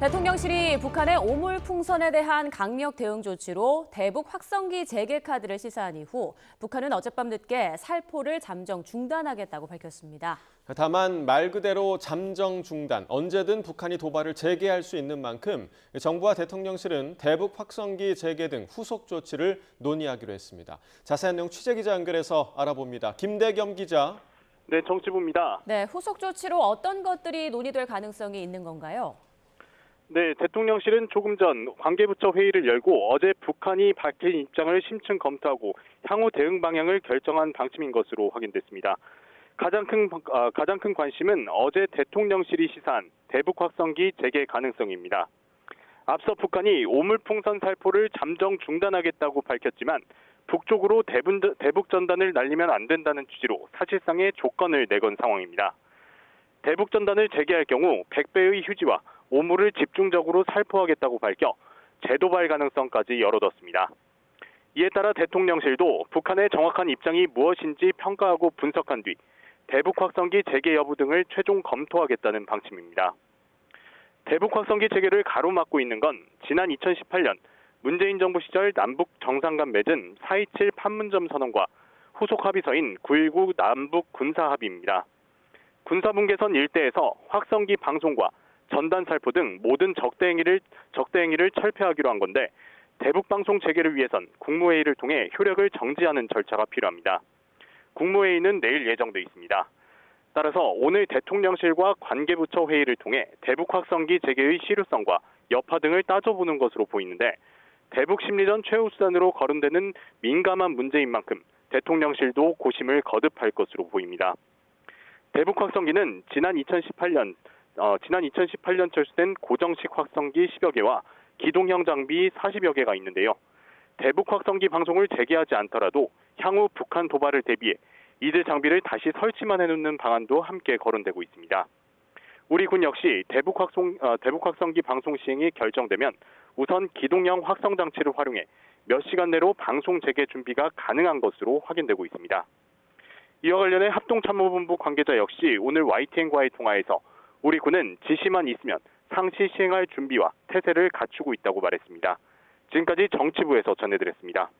대통령실이 북한의 오물풍선에 대한 강력 대응 조치로 대북 확성기 재개 카드를 시사한 이후 북한은 어젯밤 늦게 살포를 잠정 중단하겠다고 밝혔습니다. 다만 말 그대로 잠정 중단, 언제든 북한이 도발을 재개할 수 있는 만큼 정부와 대통령실은 대북 확성기 재개 등 후속 조치를 논의하기로 했습니다. 자세한 내용 취재기자 연결해서 알아봅니다. 김대겸 기자. 네, 정치부입니다. 네, 후속 조치로 어떤 것들이 논의될 가능성이 있는 건가요? 네, 대통령실은 조금 전 관계부처 회의를 열고 어제 북한이 밝힌 입장을 심층 검토하고 향후 대응 방향을 결정한 방침인 것으로 확인됐습니다. 가장 큰 관심은 어제 대통령실이 시사한 대북 확성기 재개 가능성입니다. 앞서 북한이 오물풍선 살포를 잠정 중단하겠다고 밝혔지만 북쪽으로 대북 전단을 날리면 안 된다는 취지로 사실상의 조건을 내건 상황입니다. 대북 전단을 재개할 경우 100배의 휴지와 오물을 집중적으로 살포하겠다고 밝혀 재도발 가능성까지 열어뒀습니다. 이에 따라 대통령실도 북한의 정확한 입장이 무엇인지 평가하고 분석한 뒤 대북 확성기 재개 여부 등을 최종 검토하겠다는 방침입니다. 대북 확성기 재개를 가로막고 있는 건 지난 2018년 문재인 정부 시절 남북 정상 간 맺은 4.27 판문점 선언과 후속 합의서인 9.19 남북 군사합의입니다. 군사분계선 일대에서 확성기 방송과 전단 살포 등 모든 적대 행위를 철폐하기로 한 건데 대북 방송 재개를 위해선 국무회의를 통해 효력을 정지하는 절차가 필요합니다. 국무회의는 내일 예정돼 있습니다. 따라서 오늘 대통령실과 관계부처 회의를 통해 대북 확성기 재개의 실효성과 여파 등을 따져보는 것으로 보이는데 대북 심리전 최후 수단으로 거론되는 민감한 문제인 만큼 대통령실도 고심을 거듭할 것으로 보입니다. 대북 확성기는 지난 2018년 철수된 고정식 확성기 10여 개와 기동형 장비 40여 개가 있는데요. 대북 확성기 방송을 재개하지 않더라도 향후 북한 도발을 대비해 이들 장비를 다시 설치만 해놓는 방안도 함께 거론되고 있습니다. 우리 군 역시 대북 확성기 방송 시행이 결정되면 우선 기동형 확성 장치를 활용해 몇 시간 내로 방송 재개 준비가 가능한 것으로 확인되고 있습니다. 이와 관련해 합동참모본부 관계자 역시 오늘 YTN과의 통화에서 우리 군은 지시만 있으면 상시 시행할 준비와 태세를 갖추고 있다고 말했습니다. 지금까지 정치부에서 전해드렸습니다.